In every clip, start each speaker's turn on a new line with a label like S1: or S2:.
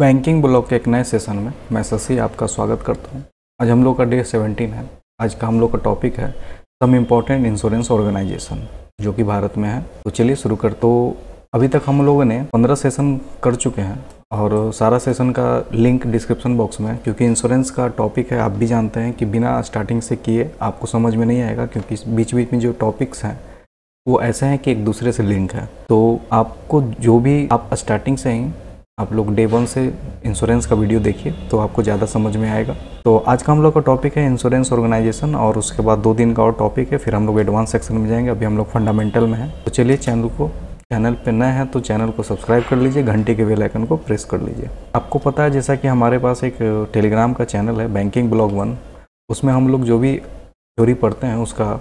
S1: Banking blog के एक नए सेशन में मैं शशि आपका स्वागत करता हूं। आज हम लोग का डे 17 है। आज का हम लोग का टॉपिक है सम इम्पोर्टेंट इंश्योरेंस ऑर्गेनाइजेशन जो कि भारत में है। तो चलिए शुरू कर। तो अभी तक हम लोगों ने 15 सेशन कर चुके हैं और सारा सेशन का लिंक डिस्क्रिप्शन बॉक्स में है, क्योंकि इंश्योरेंस का टॉपिक है। आप भी जानते हैं कि बिना स्टार्टिंग से किए आपको समझ में नहीं आएगा, क्योंकि बीच बीच में जो टॉपिक्स हैं वो ऐसे हैं कि एक दूसरे से लिंक है। तो आपको जो भी आप स्टार्टिंग से ही आप लोग डे 1 से इंश्योरेंस का वीडियो देखिए तो आपको ज़्यादा समझ में आएगा। तो आज का हम लोग का टॉपिक है इंश्योरेंस ऑर्गेनाइजेशन, और उसके बाद 2 दिन का और टॉपिक है, फिर हम लोग एडवांस सेक्शन में जाएंगे। अभी हम लोग फंडामेंटल में हैं। तो चलिए चैनल पे नए हैं तो चैनल को सब्सक्राइब कर लीजिए, घंटे के बेल आइकन को प्रेस कर लीजिए। आपको पता है जैसा कि हमारे पास एक टेलीग्राम का चैनल है बैंकिंग ब्लॉग 1, उसमें हम लोग जो भी थ्योरी पढ़ते हैं उसका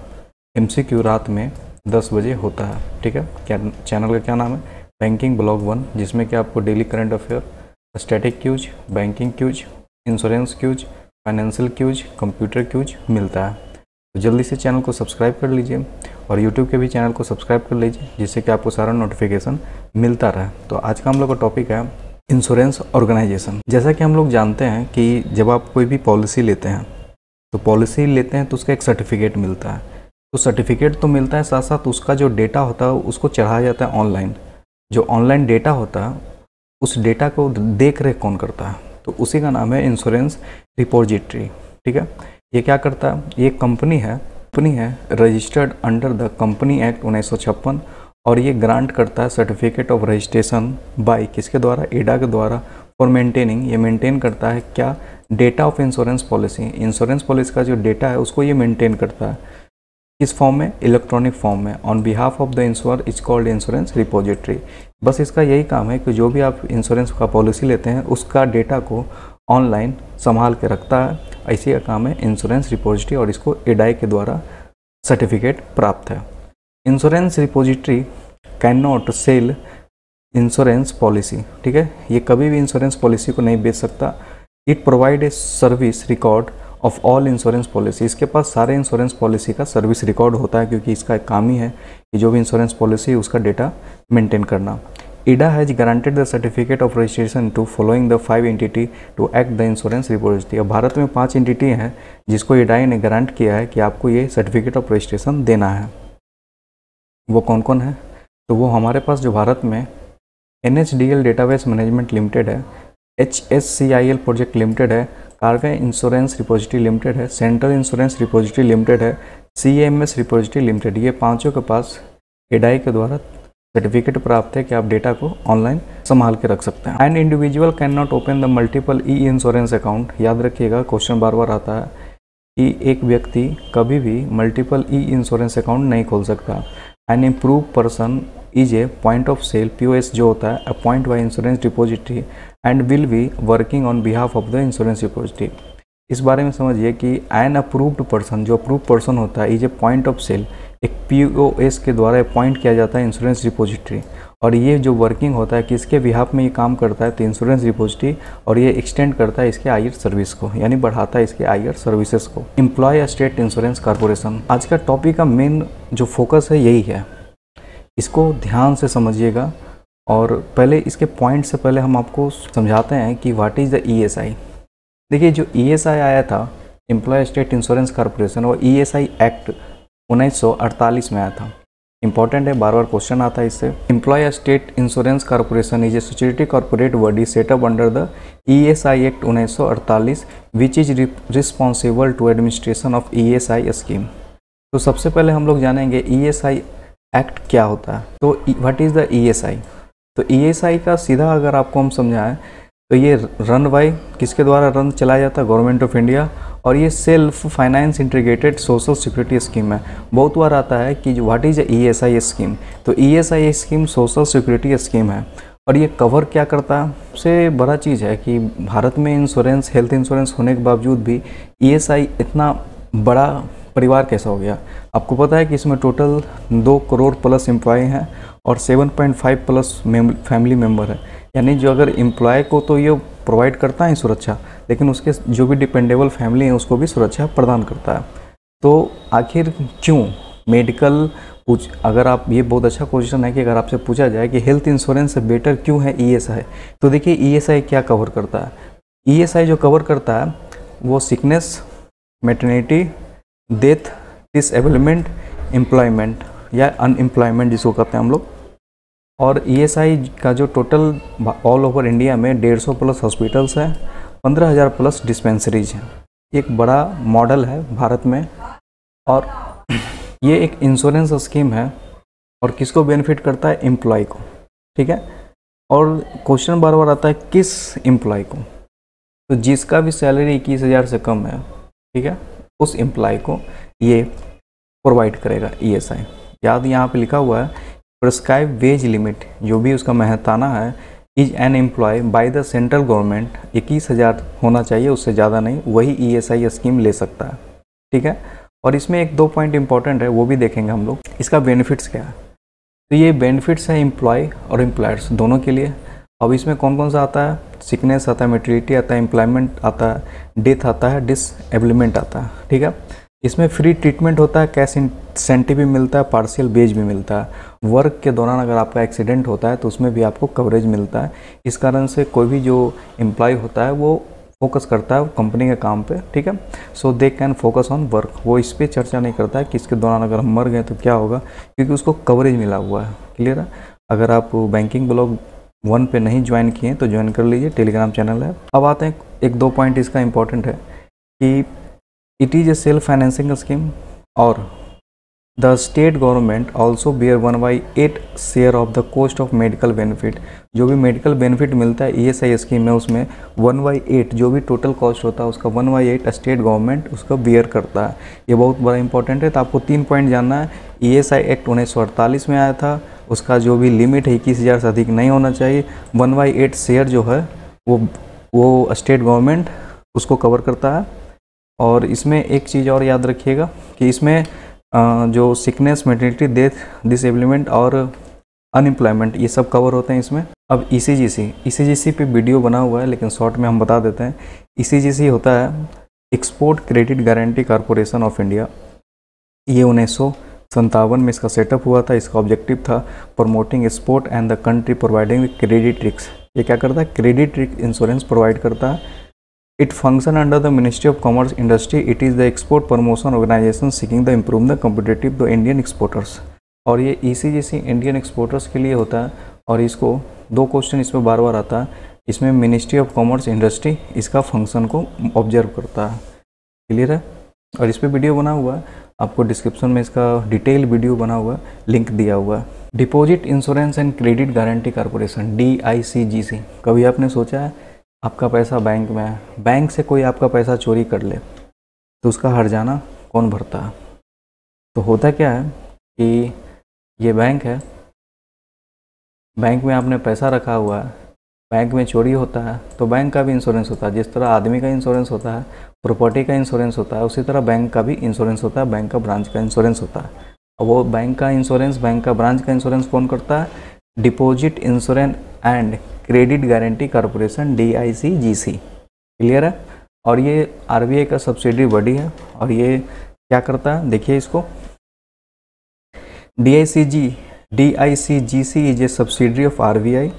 S1: MCQ रात में 10 बजे होता है। ठीक है, क्या चैनल का क्या नाम है? बैंकिंग ब्लॉग 1, जिसमें कि आपको daily current affair, static quiz, banking quiz, insurance quiz, financial quiz, computer quiz मिलता है। तो जल्दी से चैनल को सब्सक्राइब कर लीजिए और यूट्यूब के भी चैनल को सब्सक्राइब कर लीजिए, जिससे कि आपको सारा नोटिफिकेशन मिलता रहे। तो आज का हम लोग का टॉपिक है इंश्योरेंस ऑर्गेनाइजेशन। जैसा कि हम लोग जानते हैं कि जब आप कोई भी पॉलिसी लेते हैं तो उसका एक सर्टिफिकेट मिलता है। तो सर्टिफिकेट तो मिलता है, साथ साथ उसका जो डेटा होता है उसको चढ़ाया जाता है ऑनलाइन। जो ऑनलाइन डेटा होता है उस डेटा को देख रेख कौन करता है? तो उसी का नाम है इंश्योरेंस रिपोजिटरी। ठीक है, ये क्या करता है? ये कंपनी है registered under the company act 1956, और ये ग्रांट करता है सर्टिफिकेट ऑफ रजिस्ट्रेशन बाय किसके द्वारा? एडा के द्वारा। फॉर मेंटेनिंग, ये मेंटेन करता है क्या? Data of insurance policy. Insurance policy का जो डेटा है उसको ये मेंटेन करता है। किस फॉर्म में? इलेक्ट्रॉनिक फॉर्म में। On behalf of the ensure is called insurance repository. बस इसका यही काम है कि जो भी आप इंश्योरेंस का पॉलिसी लेते हैं उसका डेटा को ऑनलाइन संभाल के रखता है। इसी का काम है इंश्योरेंस रिपोजिटरी, और इसको एडाई के द्वारा सर्टिफिकेट प्राप्त है। Insurance repository can not sell insurance policy. ठीक है, ये कभी भी इंश्योरेंस पॉलिसी को नहीं बेच सकता। It provide a service record of all insurance policy. इसके पास सारे इंश्योरेंस पॉलिसी का सर्विस रिकॉर्ड होता है, क्योंकि इसका एक काम ही है कि जो भी इंश्योरेंस पॉलिसी है उसका डेटा मेंटेन करना। IRDA has guaranteed the certificate of registration to following the 5 entity to act the insurance repository. अब भारत में 5 एंटिटी हैं जिसको ईडा ने गारंट किया है कि आपको ये सर्टिफिकेट ऑफ रजिस्ट्रेशन देना है। वो कौन कौन है? तो वो हमारे पास जो भारत में NHDL डेटाबेस मैनेजमेंट लिमिटेड है, HSCIL प्रोजेक्ट लिमिटेड है, कार्वे इंश्योरेंस रिपोजिटरी लिमिटेड है, सेंट्रल इंश्योरेंस रिपोजिटरी लिमिटेड है, CMS रिपोजिटरी लिमिटेड। ये पांचों के पास एडाई के द्वारा सर्टिफिकेट प्राप्त है कि आप डेटा को ऑनलाइन संभाल के रख सकते हैं। And individual can not open the multiple insurance account. याद रखिएगा, क्वेश्चन बार बार आता है कि एक व्यक्ति कभी भी मल्टीपल इंश्योरेंस अकाउंट नहीं खोल सकता। An improve person is a point of sale, POS जो होता है, appoint by insurance depository and will be working on behalf of the insurance depository. इस बारे में समझिए कि एन अप्रूव्ड पर्सन, जो अप्रूव पर्सन होता है, is a point of sale, एक POS के द्वारा अपॉइंट किया जाता है इंश्योरेंस डिपोजिटरी, और ये जो वर्किंग होता है किसके बिहाफ में ये काम करता है? तो इंश्योरेंस डिपोजिटरी, और ये एक्सटेंड करता है इसके IR सर्विस को, यानी बढ़ाता है इसके IR सर्विसेज को। Employ state insurance corporation. आज का टॉपिक का मेन जो फोकस है यही है, इसको ध्यान से समझिएगा। और पहले इसके पॉइंट से पहले हम आपको समझाते हैं कि व्हाट इज़ द ESI। देखिए, जो ESI आया था, एम्प्लॉय स्टेट इंश्योरेंस कॉर्पोरेशन, और ESI एक्ट 1948 में आया था। इंपॉर्टेंट है, बार बार क्वेश्चन आता है इससे। Employ state insurance corporation is a security corporate body setup under the ESI act 1948 which is responsible to administration of ESI scheme. तो सबसे पहले हम लोग जानेंगे ESI एक्ट क्या होता है। तो व्हाट इज़ द ESI? तो ESI का सीधा अगर आपको हम समझाएं तो ये रन बाय किसके द्वारा रन चलाया जाता है? गवर्नमेंट ऑफ इंडिया, और ये self finance integrated social security scheme है। बहुत बार आता है कि व्हाट इज़ ESI स्कीम। तो ESI scheme social security scheme है, और ये कवर क्या करता है? सबसे बड़ा चीज़ है कि भारत में इंश्योरेंस, हेल्थ इंश्योरेंस होने के बावजूद भी ESI इतना बड़ा परिवार कैसा हो गया? आपको पता है कि इसमें टोटल 2 करोड़ प्लस एम्प्लॉय हैं और 7.5 प्लस फैमिली मेम्बर है। यानी जो अगर एम्प्लॉय को तो ये प्रोवाइड करता है सुरक्षा, लेकिन उसके जो भी डिपेंडेबल फैमिली है उसको भी सुरक्षा प्रदान करता है। तो आखिर क्यों मेडिकल अगर आप, ये बहुत अच्छा क्वेश्चन है कि अगर आपसे पूछा जाए कि हेल्थ इंश्योरेंस से बेटर क्यों है ईएसआई, तो देखिए ईएसआई क्या कवर करता है। ईएसआई जो कवर करता है वो sickness, maternity, death, disablement, employment या अनएम्प्लॉयमेंट जिसको कहते हैं हम लोग। और ईएसआई का जो टोटल ऑल ओवर इंडिया में 150 प्लस हॉस्पिटल्स हैं, 15,000 प्लस डिस्पेंसरीज हैं। एक बड़ा मॉडल है भारत में, और ये एक इंश्योरेंस स्कीम है और किसको बेनिफिट करता है, एम्प्लॉय को, ठीक है। और क्वेश्चन बार बार आता है किस एम्प्लॉय को, तो जिसका भी सैलरी 21,000 से कम है, ठीक है, उस एम्प्लॉय को ये प्रोवाइड करेगा ईएसआई। याद यहाँ पे लिखा हुआ है प्रिस्क्राइब वेज लिमिट, जो भी उसका मेहताना है, is an employ by the central government, 21,000 होना चाहिए, उससे ज़्यादा नहीं, वही ईएसआई स्कीम ले सकता है, ठीक है। और इसमें एक दो पॉइंट इंपॉर्टेंट है, वो भी देखेंगे हम लोग। इसका बेनिफिट्स क्या है, तो ये बेनिफिट्स है एम्प्लॉय और एम्प्लॉयर्स दोनों के लिए। अब इसमें कौन कौन सा आता है, सिकनेस आता है, मैटरनिटी आता है, एम्प्लॉयमेंट आता है, डेथ आता है, डिसेबलमेंट आता है, ठीक है। इसमें फ्री ट्रीटमेंट होता है, कैश इंसेंटिव भी मिलता है, पार्शियल बेज भी मिलता है। वर्क के दौरान अगर आपका एक्सीडेंट होता है तो उसमें भी आपको कवरेज मिलता है। इस कारण से कोई भी जो एम्प्लॉय होता है वो फोकस करता है कंपनी के काम पे, ठीक है। So they can focus on work, वो इस पर चर्चा नहीं करता है कि इसके दौरान अगर हम मर गए तो क्या होगा, क्योंकि उसको कवरेज मिला हुआ है। क्लियर है। अगर आप बैंकिंग ब्लॉग 1 पे नहीं ज्वाइन किए तो ज्वाइन कर लीजिए, टेलीग्राम चैनल है। अब आते हैं एक दो पॉइंट इसका इंपॉर्टेंट है कि it is a self financing scheme और the state government also bear 1/8 share of the cost of medical benefit. जो भी मेडिकल बेनिफिट मिलता है ईएसआई स्कीम में, उसमें 1/8 जो भी टोटल कॉस्ट होता है उसका 1/8 स्टेट गवर्नमेंट उसका बियर करता है। ये बहुत बड़ा इंपॉर्टेंट है। तो आपको 3 पॉइंट जानना है। ईएसआई एक्ट 1948 में आया था, उसका जो भी लिमिट है 21,000 से अधिक नहीं होना चाहिए। 1/8 शेयर जो है वो स्टेट गवर्नमेंट उसको कवर करता है। और इसमें एक चीज़ और याद रखिएगा कि इसमें जो सिकनेस, मैटरनिटी, डेथ, डिसेबलमेंट और अनएम्प्लॉयमेंट ये सब कवर होते हैं इसमें। अब ईसीजीसी पे वीडियो बना हुआ है, लेकिन शॉर्ट में हम बता देते हैं। ईसीजीसी होता है export credit guarantee corporation of India. ये 1957 में इसका सेटअप हुआ था। इसका ऑब्जेक्टिव था promoting export and the country providing credit risk. ये क्या करता है, क्रेडिट रिस्क इंश्योरेंस प्रोवाइड करता है। It function under the Ministry of Commerce Industry. It is the export promotion organization seeking to improve the competitive the Indian exporters. और ये ECGC Indian exporters के लिए होता है। और इसको 2 क्वेश्चन इसमें बार बार आता है। इसमें मिनिस्ट्री ऑफ कॉमर्स इंडस्ट्री इसका फंक्शन को ऑब्जर्व करता है। क्लियर है। और इस पर वीडियो बना हुआ है, आपको डिस्क्रिप्शन में इसका डिटेल वीडियो बना हुआ है, लिंक दिया हुआ है। Deposit insurance and credit guarantee corporation DICGC। कभी आपने सोचा है आपका पैसा बैंक में है, बैंक से कोई आपका पैसा चोरी कर ले तो उसका हर्जाना कौन भरता है? तो होता क्या है कि ये बैंक है, बैंक में आपने पैसा रखा हुआ है, बैंक में चोरी होता है तो बैंक का भी इंश्योरेंस होता है। जिस तरह आदमी का इंश्योरेंस होता है, प्रॉपर्टी का इंश्योरेंस होता है, उसी तरह बैंक का भी इंश्योरेंस होता है, बैंक का ब्रांच का इंश्योरेंस होता है। और वो बैंक का इंश्योरेंस, बैंक का ब्रांच का इंश्योरेंस कौन करता है? Deposit insurance and credit guarantee corporation DICGC। Clear है। और ये RBI का सब्सिडी बॉडी है। और ये क्या करता है, देखिए इसको, DICGC is a subsidiary of RBI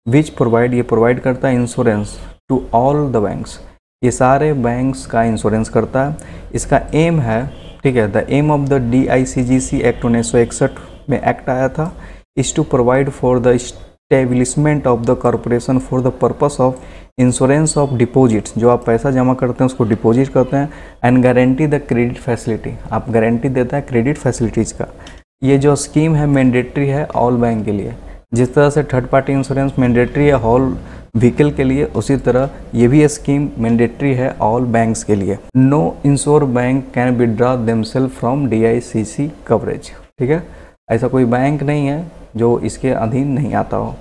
S1: which provide, ये प्रोवाइड करता है insurance to all the banks. ये सारे बैंक्स का इंश्योरेंस करता है। इसका एम है, ठीक है, the aim of the DICGC act 1961 में एक्ट आया था, is to provide for the establishment of the corporation for the purpose of insurance of deposits. जो आप पैसा जमा करते हैं उसको डिपॉजिट करते हैं। And guarantee the credit facility, आप गारंटी देता है क्रेडिट फैसिलिटीज़ का। ये जो स्कीम है मैंडेटरी है ऑल बैंक के लिए। जिस तरह से थर्ड पार्टी इंश्योरेंस मैंडेटरी है ऑल व्हीकल के लिए, उसी तरह ये भी स्कीम मैंडेटरी है ऑल बैंक्स के लिए। No insure bank can withdraw themself from DICGC coverage. ठीक है, ऐसा कोई बैंक नहीं है जो इसके अधीन नहीं आता हो।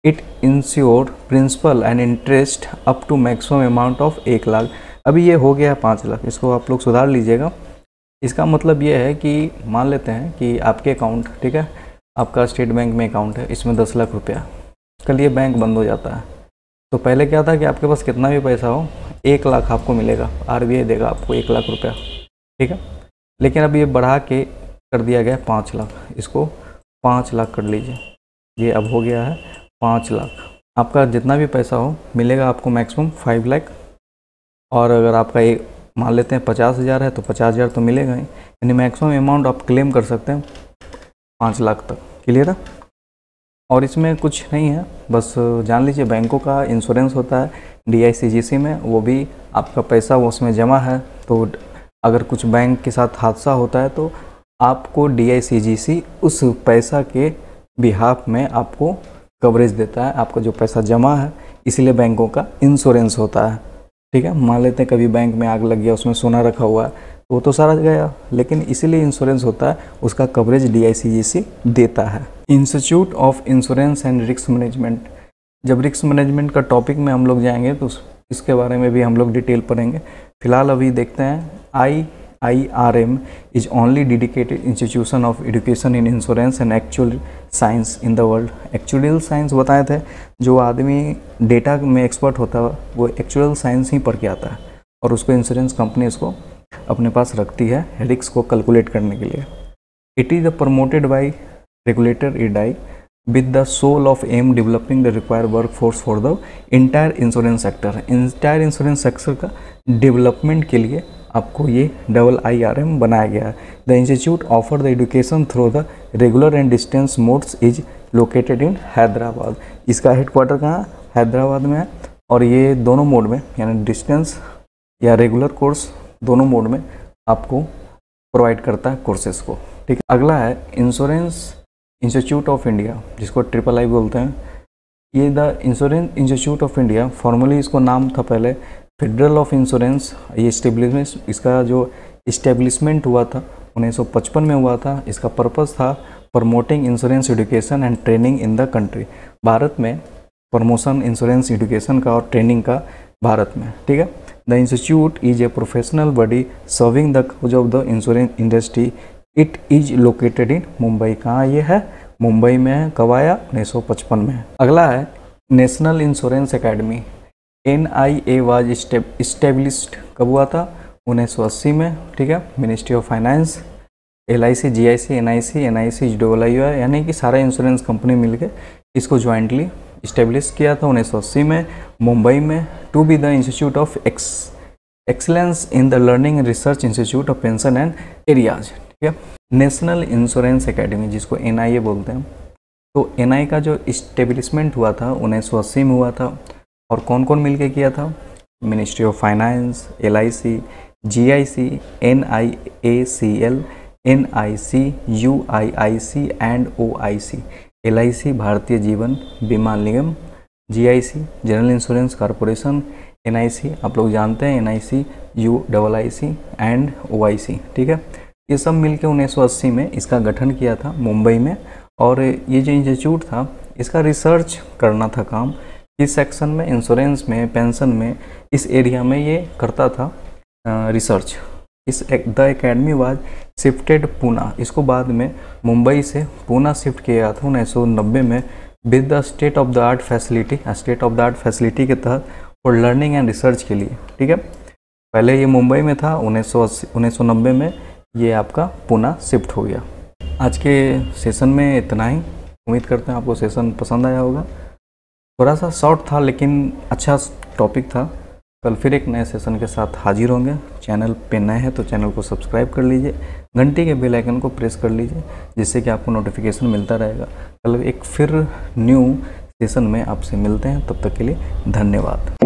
S1: It insure principal and interest up to maximum amount of 1 lakh. अभी ये हो गया 5 लाख, इसको आप लोग सुधार लीजिएगा। इसका मतलब ये है कि मान लेते हैं कि आपके अकाउंट, ठीक है, आपका स्टेट बैंक में अकाउंट है, इसमें 10 लाख रुपया, कल ये बैंक बंद हो जाता है तो पहले क्या था कि आपके पास कितना भी पैसा हो 1 लाख आपको मिलेगा, RBI देगा आपको 1 लाख रुपया, ठीक है। लेकिन अब ये बढ़ा के कर दिया गया 5 लाख, इसको 5 लाख कर लीजिए। ये अब हो गया है 5 लाख। आपका जितना भी पैसा हो मिलेगा आपको मैक्सिमम 5 लाख, और अगर आपका एक मान लेते हैं 50,000 है तो 50,000 तो मिलेगा ही, यानी मैक्सिमम अमाउंट आप क्लेम कर सकते हैं 5 लाख तक। क्लियर है? और इसमें कुछ नहीं है, बस जान लीजिए बैंकों का इंश्योरेंस होता है DICGC में, वो भी आपका पैसा वो उसमें जमा है, तो अगर कुछ बैंक के साथ हादसा होता है तो आपको DICGC उस पैसा के बिहाफ में आपको कवरेज देता है, आपका जो पैसा जमा है, इसलिए बैंकों का इंश्योरेंस होता है। ठीक है, मान लेते हैं कभी बैंक में आग लग गया, उसमें सोना रखा हुआ है, वो तो सारा गया, लेकिन इसीलिए इंश्योरेंस होता है, उसका कवरेज DICGC देता है। Institute of insurance and risk management, जब रिस्क मैनेजमेंट का टॉपिक में हम लोग जाएंगे तो इसके बारे में भी हम लोग डिटेल पढ़ेंगे। फिलहाल अभी देखते हैं IIRM is only dedicated institution of education in insurance and actual science in the world. Actual science बताए थे, जो आदमी डेटा में एक्सपर्ट होता है वो एक्चुअल साइंस ही पढ़ के आता है, और उसको इंश्योरेंस कंपनी उसको अपने पास रखती है रिस्क को कैलकुलेट करने के लिए। It is promoted by regulator IRDAI with the sole of aim developing the required workforce for the entire insurance sector। entire insurance sector का डेवलपमेंट के लिए आपको ये IIRM बनाया गया है। The institute offer the education through the regular and distance modes is located in Hyderabad. इसका headquarter कहाँ? हैदराबाद में है, और ये दोनों मोड में यानी डिस्टेंस या रेगुलर कोर्स दोनों मोड में आपको प्रोवाइड करता है कोर्सेज को। ठीक है, अगला है इंश्योरेंस इंस्टीट्यूट ऑफ इंडिया, जिसको III बोलते हैं। ये the insurance institute of India, formally इसको नाम था पहले फेडरल ऑफ इंश्योरेंस। ये इस्टेब्लिशमेंट, इसका जो इस्टेब्लिशमेंट हुआ था 1955 में हुआ था। इसका पर्पस था promoting insurance education and training in the country. Bharat में प्रमोशन इंश्योरेंस एजुकेशन का और ट्रेनिंग का भारत में। ठीक है, the institute is a professional body serving the cause of the insurance industry. It is located in Mumbai. कहाँ ये है? मुंबई में है। कब आया? 1955 में। अगला है national insurance academy. NIA was established कब हुआ था? 1980 में। ठीक है, ministry of finance, LIC, GIC, NIC, IIOI, यानी कि सारा इंश्योरेंस कंपनी मिलके इसको ज्वाइंटली इस्टेब्लिश किया था 1980 में मुंबई में, to be the institute of excellence in the learning research institute of pension and areas. ठीक है, नेशनल इंश्योरेंस एकेडमी जिसको NIA बोलते हैं। तो NIA का जो इस्टेब्लिशमेंट हुआ था 1980 में हुआ था, और कौन कौन मिलके किया था? Ministry of finance, LIC, GIC, NIACL, NIC, UIIC and OIC। LIC Bharatiya Jeevan बीमा निगम, GIC general insurance corporation, NIC आप लोग जानते हैं NIC, UIIC एंड OIC। ठीक है, ये सब मिलके 1980 में इसका गठन किया था मुंबई में। और ये जो इंस्टीट्यूट था इसका रिसर्च करना था काम, इस सेक्शन में, इंश्योरेंस में, पेंशन में, इस एरिया में ये करता था रिसर्च। इस the academy was shifted Poona, इसको बाद में मुंबई से पूना शिफ्ट किया था 1990 में with the state of the art facility, state of the art facility के तहत फॉर लर्निंग एंड रिसर्च के लिए। ठीक है, पहले ये मुंबई में था, 1990 में ये आपका पूना शिफ्ट हो गया। आज के सेशन में इतना ही, उम्मीद करते हैं आपको सेशन पसंद आया होगा। थोड़ा सा शॉर्ट था लेकिन अच्छा टॉपिक था। कल फिर एक नए सेशन के साथ हाजिर होंगे। चैनल पे नए हैं तो चैनल को सब्सक्राइब कर लीजिए, घंटी के बेल आइकन को प्रेस कर लीजिए, जिससे कि आपको नोटिफिकेशन मिलता रहेगा। कल एक फिर न्यू सेशन में आपसे मिलते हैं, तब तक के लिए धन्यवाद।